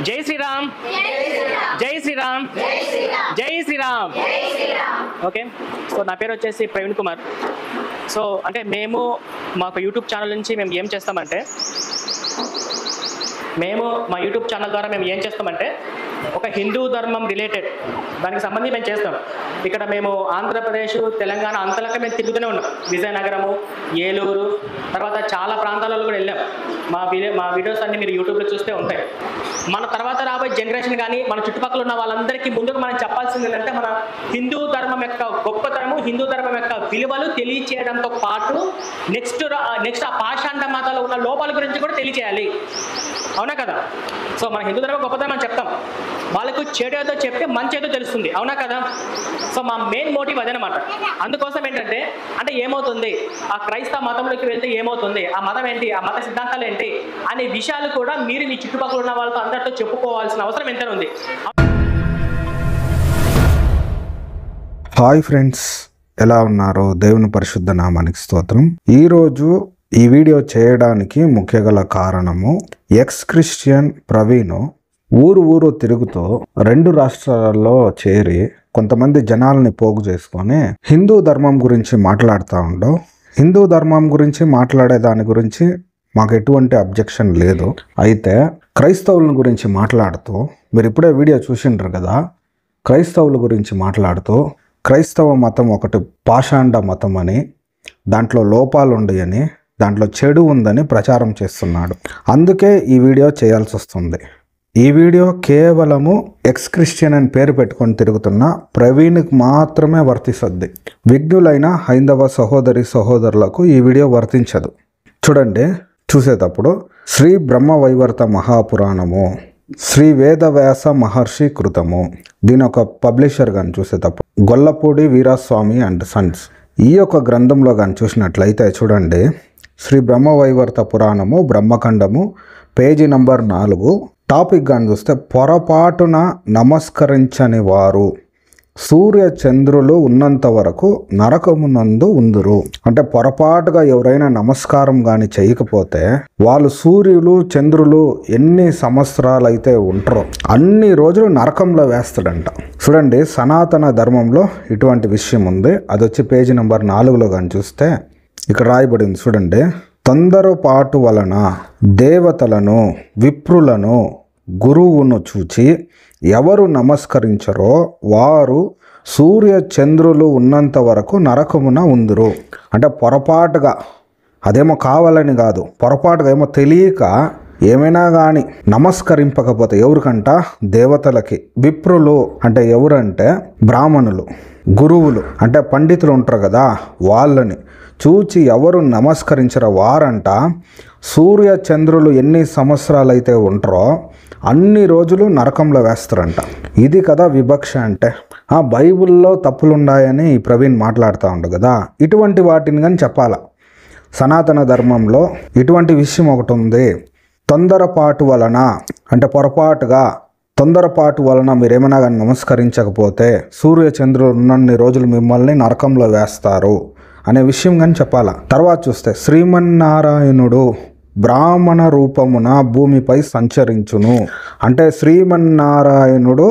జై శ్రీరామ్, జై శ్రీరామ్, జై శ్రీరామ్. ఓకే, సో నా పేరు వచ్చేసి ప్రవీణ్ కుమార్. సో అంటే మాకు యూట్యూబ్ ఛానల్ నుంచి మేము ఏం చేస్తామంటే మా యూట్యూబ్ ఛానల్ ద్వారా మేము ఏం చేస్తామంటే ఒక హిందూ ధర్మం రిలేటెడ్ దానికి సంబంధించి మేము చేస్తాం. ఇక్కడ మేము ఆంధ్రప్రదేశ్, తెలంగాణ అంతలక మేము తిరుగుతూనే ఉన్నాం. విజయనగరము, ఏలూరు, తర్వాత చాలా ప్రాంతాలలో కూడా వెళ్ళాం. మా వీడియోస్ అన్ని మీరు యూట్యూబ్లో చూస్తే ఉంటాయి. మన తర్వాత రాబోయే జనరేషన్ కానీ మన చుట్టుపక్కల ఉన్న వాళ్ళందరికీ ముందుకు మనం చెప్పాల్సింది ఏంటంటే మన హిందూ ధర్మం యొక్క గొప్పతనము, హిందూ ధర్మం యొక్క విలువలు తెలియచేయడంతో పాటు నెక్స్ట్ ఆ పాషాండ మతాల్లో ఉన్న లోపాల గురించి కూడా తెలియచేయాలి. అవునా కదా? సో మన హిందూ ధర్మం గొప్పతనం మనం చెప్తాం, వాళ్ళకు చెడు ఏదో చెప్తే మంచి ఏదో తెలుస్తుంది. అవునా కదా? సో మా మెయిన్ మోటివ్ అదనమాట. అందుకోసం ఏంటంటే అంటే ఏమవుతుంది, ఆ క్రైస్తవ మతంలోకి వెళ్తే ఏమవుతుంది, ఆ మతం ఏంటి, ఆ మత సిద్ధాంతాలు ఏంటి అనే విషయాలు కూడా మీరు మీ చుట్టుపక్కల ఉన్న వాళ్ళతో అందరితో చెప్పుకోవాల్సిన అవసరం ఎంత ఉంది. హాయ్ ఫ్రెండ్స్, ఎలా ఉన్నారు? దేవుని పరిశుద్ధ నామానికి స్తోత్రం. ఈరోజు ఈ వీడియో చేయడానికి ముఖ్య గల కారణము, ఎక్స్ క్రిస్టియన్ ప్రవీణ్ ఊరు తిరుగుతూ 2 రాష్ట్రాలలో చేరి కొంతమంది జనాల్ని పోగు చేసుకొని హిందూ ధర్మం గురించి మాట్లాడుతూ ఉండవు. హిందూ ధర్మం గురించి మాట్లాడే దాని గురించి మాకు ఎటువంటి అబ్జెక్షన్ లేదు. అయితే క్రైస్తవుల గురించి మాట్లాడుతూ, మీరు ఇప్పుడే వీడియో చూసిండ్రు కదా, క్రైస్తవుల గురించి మాట్లాడుతూ క్రైస్తవ మతం ఒకటి పాషాండ మతం అని, దాంట్లో లోపాలు ఉన్నాయని, దాంట్లో చెడు ఉందని ప్రచారం చేస్తున్నాడు. అందుకే ఈ వీడియో చేయాల్సి వస్తుంది. ఈ వీడియో కేవలము ఎక్స్ క్రిస్టియన్ అని పేరు పెట్టుకొని తిరుగుతున్న ప్రవీణ్కి మాత్రమే వర్తిస్తుంది. విఘ్నులైన హైందవ సహోదరులకు ఈ వీడియో వర్తించదు. చూడండి, చూసేటప్పుడు శ్రీ బ్రహ్మవైవర్త మహాపురాణము, శ్రీ వేదవ్యాస మహర్షి కృతము, దీని ఒక పబ్లిషర్ కానీ చూసేటప్పుడు గొల్లపూడి వీరాస్వామి అండ్ సన్స్. ఈ యొక్క గ్రంథంలో కానీ చూసినట్లయితే చూడండి, శ్రీ బ్రహ్మవైవర్త పురాణము బ్రహ్మఖండము పేజీ నంబర్ 4 టాపిక్ కానీ చూస్తే, పొరపాటున నమస్కరించని వారు సూర్య చంద్రులు ఉన్నంత వరకు నరకమునందు ఉందురు. అంటే పొరపాటుగా ఎవరైనా నమస్కారం కానీ చేయకపోతే వాళ్ళు సూర్యులు చంద్రులు ఎన్ని సంవత్సరాలు అయితే ఉంటారో అన్ని రోజులు నరకంలో వేస్తాడంట. చూడండి, సనాతన ధర్మంలో ఇటువంటి విషయం ఉంది. అది వచ్చి పేజీ నంబర్ 4లో కానీ చూస్తే ఇక్కడ రాయబడింది. చూడండి, తొందరపాటు వలన దేవతలను, విప్రులను, గురువును చూచి ఎవరు నమస్కరించరో వారు సూర్య చంద్రులు ఉన్నంత వరకు నరకమున ఉందురు. అంటే పొరపాటుగా, అదేమో కావాలని కాదు, పొరపాటుగా ఏమో తెలియక ఏమైనా కానీ నమస్కరింపకపోతే ఎవరికంట, దేవతలకి, విప్రులు అంటే ఎవరంటే బ్రాహ్మణులు, గురువులు అంటే పండితులు ఉంటారు కదా, వాళ్ళని చూచి ఎవరు నమస్కరించరో వారంట సూర్య చంద్రులు ఎన్ని సంవత్సరాలు అయితే ఉంటారో అన్ని రోజులు నరకంలో వేస్తారంట. ఇది కదా వివక్ష అంటే. ఆ బైబిల్లో తప్పులున్నాయని ఈ ప్రవీణ్ మాట్లాడుతూ ఉండు కదా, ఇటువంటి వాటిని కానీ చెప్పాలా. సనాతన ధర్మంలో ఇటువంటి విషయం ఒకటి ఉంది. తొందరపాటు వలన అంటే తొందరపాటు వలన మీరేమైనా కానీ నమస్కరించకపోతే సూర్య చంద్రులు ఉన్నన్ని రోజులు మిమ్మల్ని నరకంలో వేస్తారు అనే విషయం కానీ చెప్పాలా. తర్వాత చూస్తే, శ్రీమన్నారాయణుడు బ్రాహ్మణ రూపమున భూమిపై సంచరించును. అంటే శ్రీమన్నారాయణుడు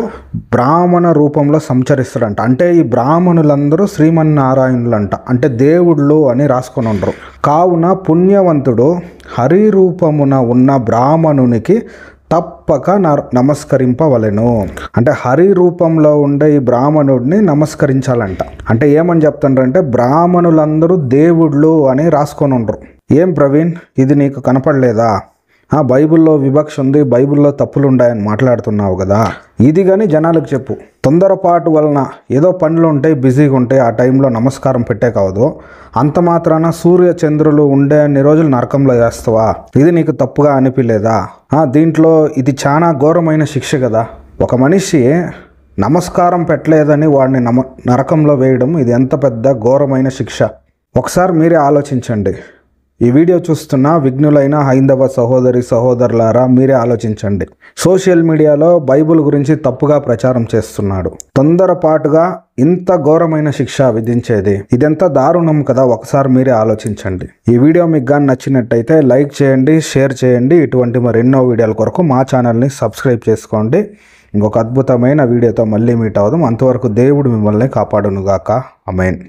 బ్రాహ్మణ రూపంలో సంచరిస్తాడంట. అంటే ఈ బ్రాహ్మణులందరూ శ్రీమన్నారాయణులంట, అంటే దేవుళ్ళు అని రాసుకొని ఉండరు. కావున పుణ్యవంతుడు హరి రూపమున ఉన్న బ్రాహ్మణునికి తప్పక నమస్కరింపవలెను. అంటే హరి రూపంలో ఉండే ఈ బ్రాహ్మణుడిని నమస్కరించాలంట. అంటే ఏమని చెప్తుండ్రంటే బ్రాహ్మణులందరూ దేవుళ్ళు అని రాసుకొని ఉండరు. ఏం ప్రవీణ్, ఇది నీకు కనపడలేదా? బైబిల్లో వివక్ష ఉంది, బైబిల్లో తప్పులు ఉన్నాయని మాట్లాడుతున్నావు కదా, ఇది కానీ జనాలకు చెప్పు. తొందరపాటు వలన ఏదో పనులు ఉంటాయి, బిజీగా ఉంటాయి, ఆ టైంలో నమస్కారం పెట్టే కావద్దు. అంత మాత్రాన సూర్య చంద్రులు ఉండే అన్ని రోజులు నరకంలో వేస్తావా? ఇది నీకు తప్పుగా అనిపించలేదా? దీంట్లో ఇది చాలా ఘోరమైన శిక్ష కదా. ఒక మనిషి నమస్కారం పెట్టలేదని వాడిని నరకంలో వేయడం, ఇది ఎంత పెద్ద ఘోరమైన శిక్ష. ఒకసారి మీరే ఆలోచించండి. ఈ వీడియో చూస్తున్న విఘ్నులైన హైందవ సహోదరి సహోదరులారా, మీరే ఆలోచించండి. సోషల్ మీడియాలో బైబిల్ గురించి తప్పుగా ప్రచారం చేస్తున్నాడు. తొందరపాటుగా ఇంత ఘోరమైన శిక్ష విధించేది, ఇదెంత దారుణం కదా. ఒకసారి మీరే ఆలోచించండి. ఈ వీడియో మీకు కానీ నచ్చినట్టయితే లైక్ చేయండి, షేర్ చేయండి. ఇటువంటి మరెన్నో వీడియోల కొరకు మా ఛానల్ని సబ్స్క్రైబ్ చేసుకోండి. ఇంకొక అద్భుతమైన వీడియోతో మళ్ళీ మీట్ అవుదాం. అంతవరకు దేవుడు మిమ్మల్ని కాపాడునుగాక. ఆమేన్.